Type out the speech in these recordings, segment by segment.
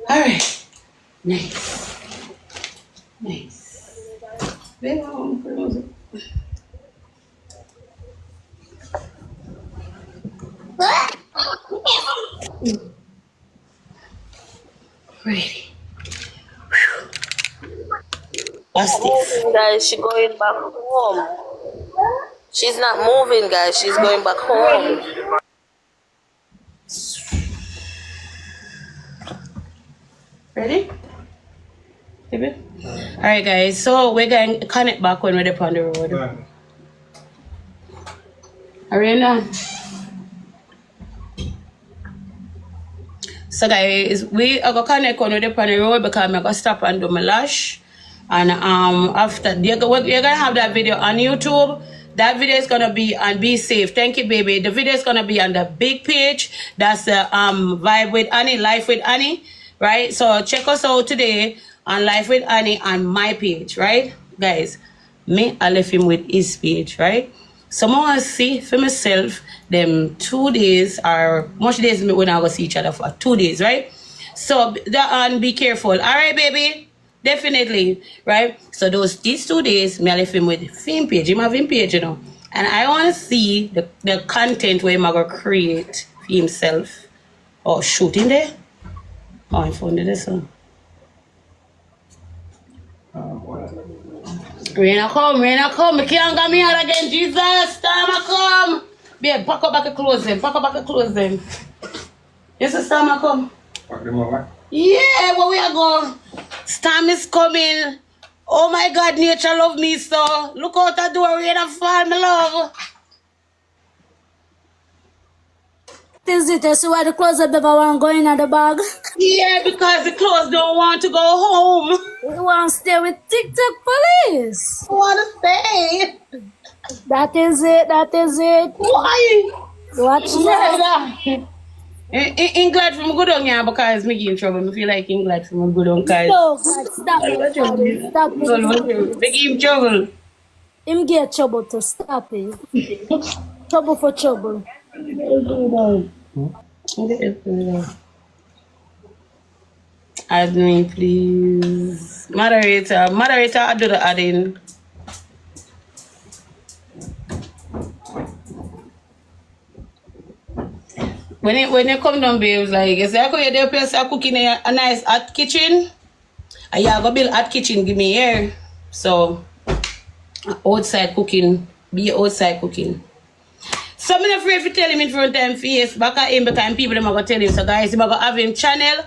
Alright. Nice. Nice. Very well. Ready. What's this? Moving, guys. She's going back home. She's not moving, guys. She's going back home. Ready? Alright, guys. So we're going to connect back when we're on the road. Right. Arena. So guys, we are gonna connect when we're on the road because I'm gonna stop and do my lash. And after you're gonna have that video on YouTube. That video is gonna be on Be Safe. Thank you, baby. The video is gonna be on the big page. That's the Vibe with Annie, Life with Annie, right? So check us out today on Life with Annie on my page, right? Guys, me I left him with his page, right? So I want to see for myself them 2 days or much days when I go see each other for 2 days, right? So and be careful. All right, baby. Definitely, right? So these 2 days, me I left him with film page. Him have him page, you know. And I want to see the content where him going to create for himself. Or shooting there. Oh, I found it this one. Raina come. Me can't get me out again, Jesus. Time I come. Babe, pack up back and close them. Yes, it's time I come. Pack them over. Yeah, where we are going. Storm is coming. Oh my God, nature love me so. Look out the door, rain and fall, my love. Is it so why the clothes up never want go in the bag? Yeah, because the clothes don't want to go home. We want to stay with TikTok police. I want to stay. That is it. Why? Watch that. England from good on yeah, because me in trouble. I feel like England from good on guys. No, God, stop it. They give him trouble. Him get trouble to stop it. Trouble for trouble. Admin, please. Moderator, I do the adding. When you come down, babes, like, you say, I could there place a cooking a nice hot kitchen. And you have a build hot kitchen, give me here. So, outside cooking, be outside cooking. So, I'm not afraid to tell him in front of them face, back at him, because people them are going to tell him. So, guys, I'm going to have him channel.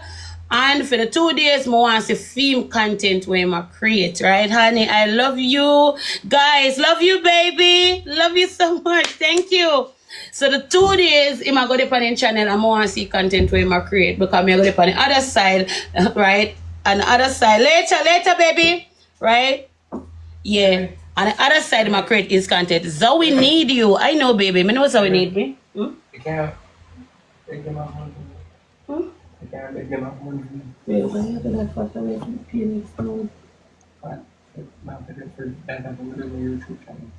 And for the 2 days, I want to see film content where I create, right, honey? I love you. Guys, love you, baby. Love you so much. Thank you. So the 2 days, I'm going to go on the channel and I want to see content where I create because I'm going to go on the other side, right? On the other side, later, baby, right? Yeah. On the other side, I create his content. Zoe need you. I know, baby. I know Zoe need me. You can't take them out one. You can't take them out one. Well, I have to like fuck away from the penis now. But it's not that it's for that I'm going to do my YouTube channel.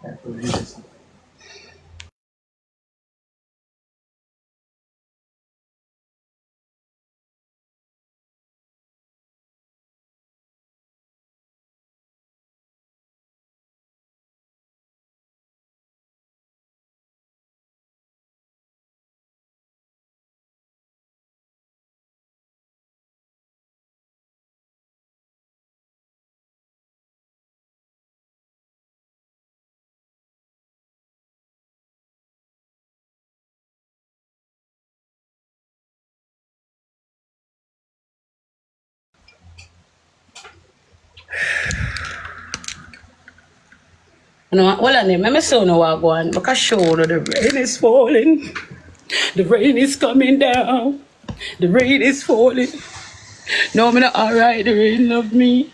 That's what it is. No, hold on there. Let me show you what go on. Because show you the rain is falling. The rain is coming down. The rain is falling. No, I'm not alright. The rain love me.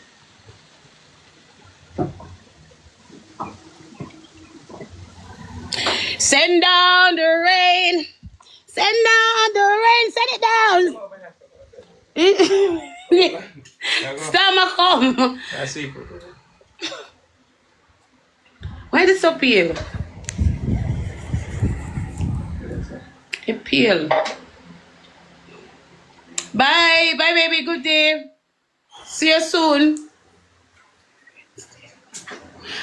Send down the rain. Send down the rain. Send it down. Stomach come. That's it. Why is it so pale? It's pale. Bye. Bye, baby. Good day. See you soon.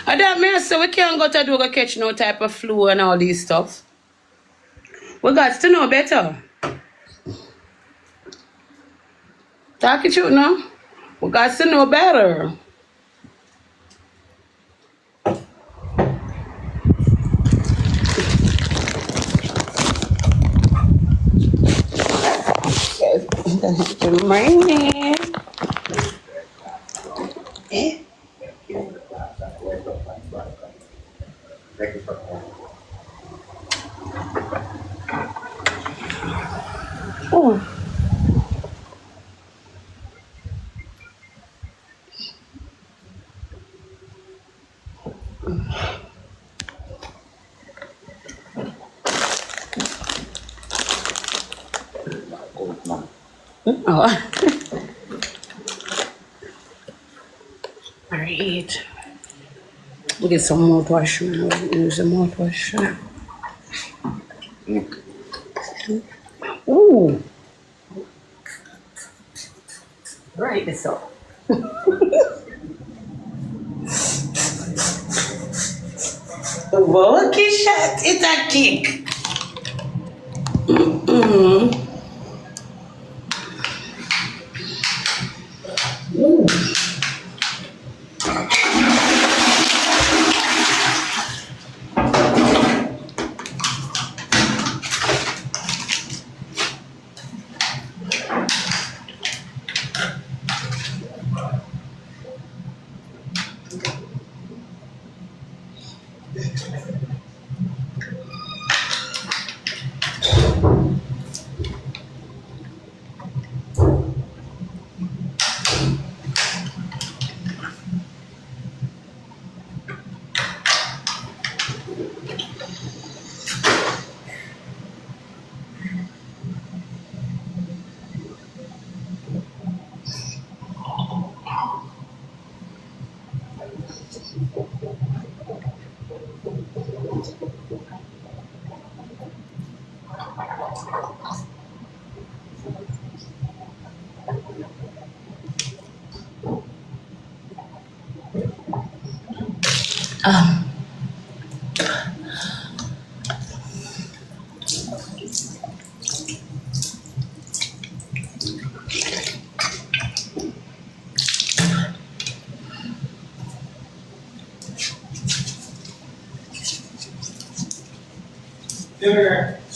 I don't mean so we can't go to do go catch no type of flu and all these stuff. We got to know better. Talk it out now. We got to know better. Good morning. Oh. Oh. All right. We get some mouthwash. We'll use the mouthwash. Ooh. Right, this up. Walkie shot, it's a kick.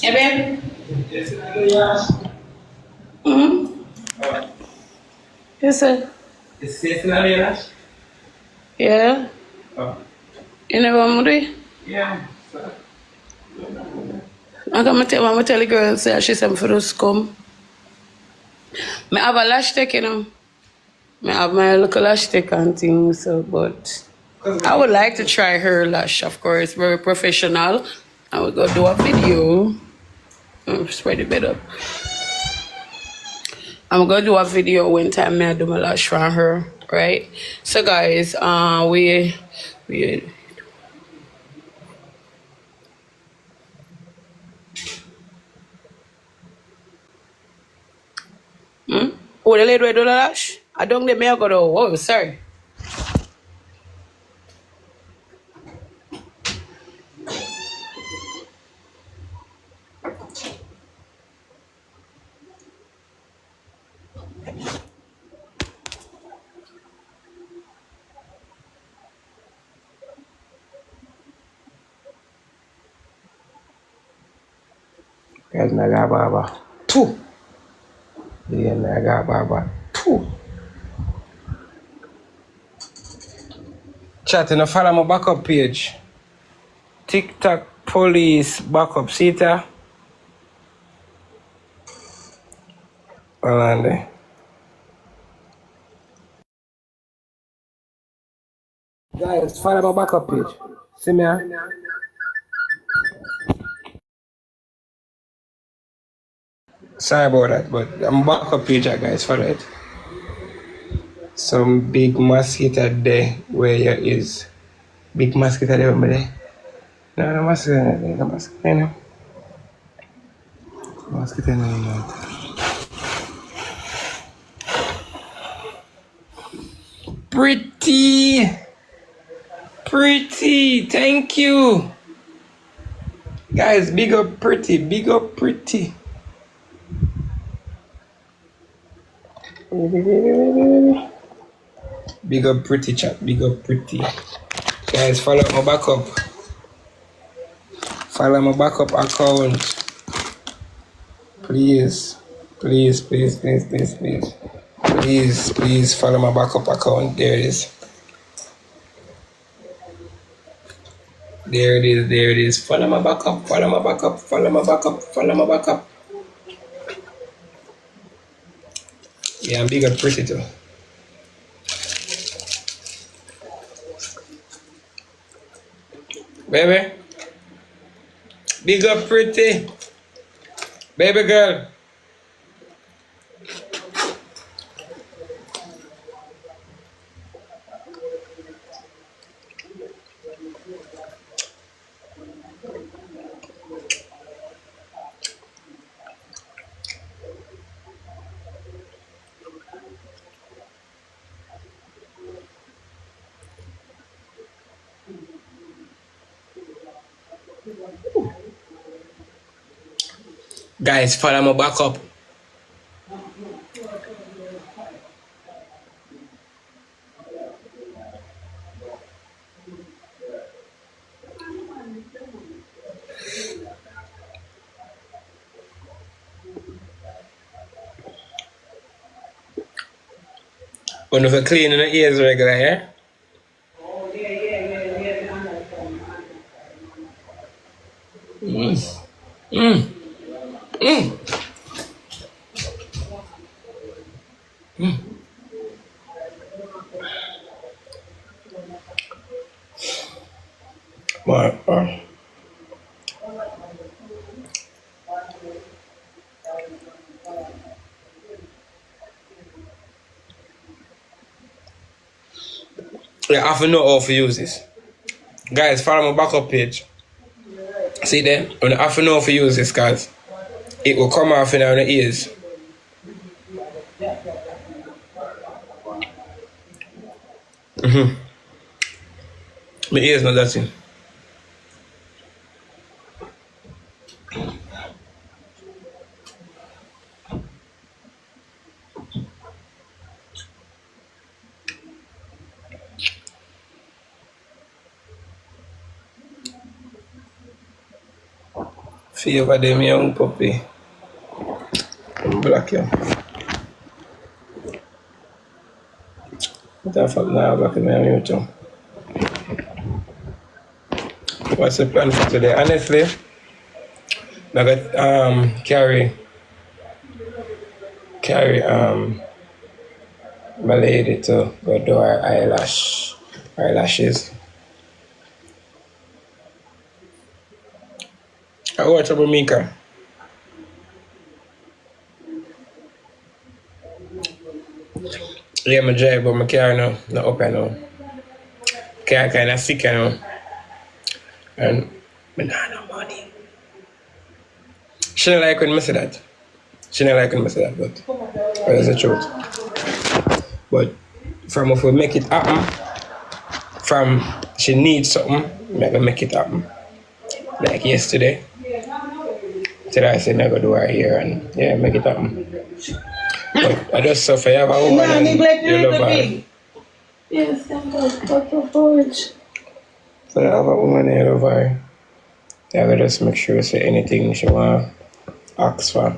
Yeah, babe. Mm-hmm. Yes, sir. Is this not your Yeah. Oh. You know what I'm doing? Yeah. I'm gonna tell the girl say she said for us come. I have a lash tech, you know. I have my little lash tech and things, so but I would like to try her lash, of course, very professional. I will go do a video. Spread the bed up. I'm gonna do a video when time I do my lash from her, right? So guys, we oh, the lady will do the lash? I don't let me go to, oh, sorry. Guys, naga baba. Two. Yeah, naga baba. Two. Chat and follow my backup page. TikTok police backup. See it? Orlando. Guys, follow my backup page. See me? Sorry about that, but I'm backup page, guys. Follow it. some big mosquito there where you is. Big mosquito there over there. No, no mosquito there. No mosquito no. Mosquito no. Pretty. Pretty. Thank you. Guys, big up pretty. Big up pretty. Big up pretty chat. Big up pretty. Guys, follow my backup. Follow my backup account. Please. Please, please, please, please, please. Please, please follow my backup account. There it is. There it is, there it is. Follow my backup, follow my backup, follow my backup, follow my backup. Yeah, I'm big up pretty too. Baby. Big up pretty. Baby girl. Guys, follow my backup. One of the cleaning the ears regular, yeah? Yeah, I have to know how to use this. Guys, follow my backup page. See there? I have to know how to use this, guys. It will come off in our ears. My ears not that thing. Favor them young puppy. I'm black here. What the fuck now? Black in my YouTube. What's the plan for today? Honestly, I got carry my lady to go do her eyelashes. I watch about Mika. Yeah, my drive, but my car now, not open now. Car kind of sick now. And I don't no money. She don't like when I say that. But that's the truth. But from if we make it happen, from she needs something, I'm gonna make it happen. Like yesterday. Today I said I'm gonna do her hair and yeah, make it happen. But I just suffer. You have a woman and you love her. Yes, I'm going to forge. So you have a woman and you love her. You have to just make sure you say anything she want to ask for.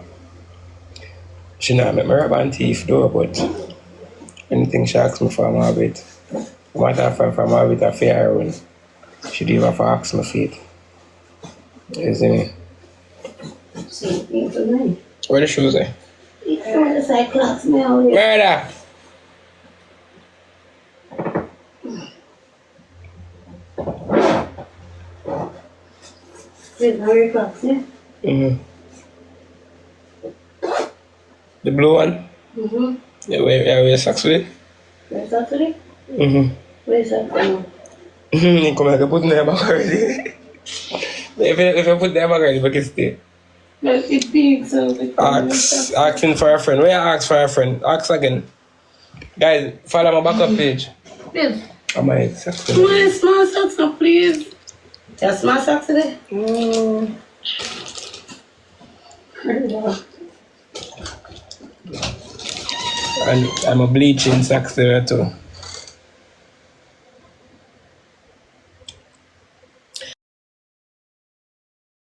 She not make me rub and teeth though, but anything she asks me for, I'm have it. No matter if I'm have it a fair one, she do have to ask me for it. Isn't it? Same thing for me. Where the shoes are? It's on the side clocks now. Murder! There's no your clocks, yeah? Mm-hmm. The blue one? Mm-hmm. Yeah, where your socks with it? Where's that today? Mm-hmm. Where's that from? You come like a put in there back already. if you put them back already, but it's stay. But it's big, so Asking for a friend. Where you ask for a friend? Ask again. Guys, follow my backup page. Yes. I might socks Come on, small socks now, please. Just small socks today? And I'm a bleaching socks there too.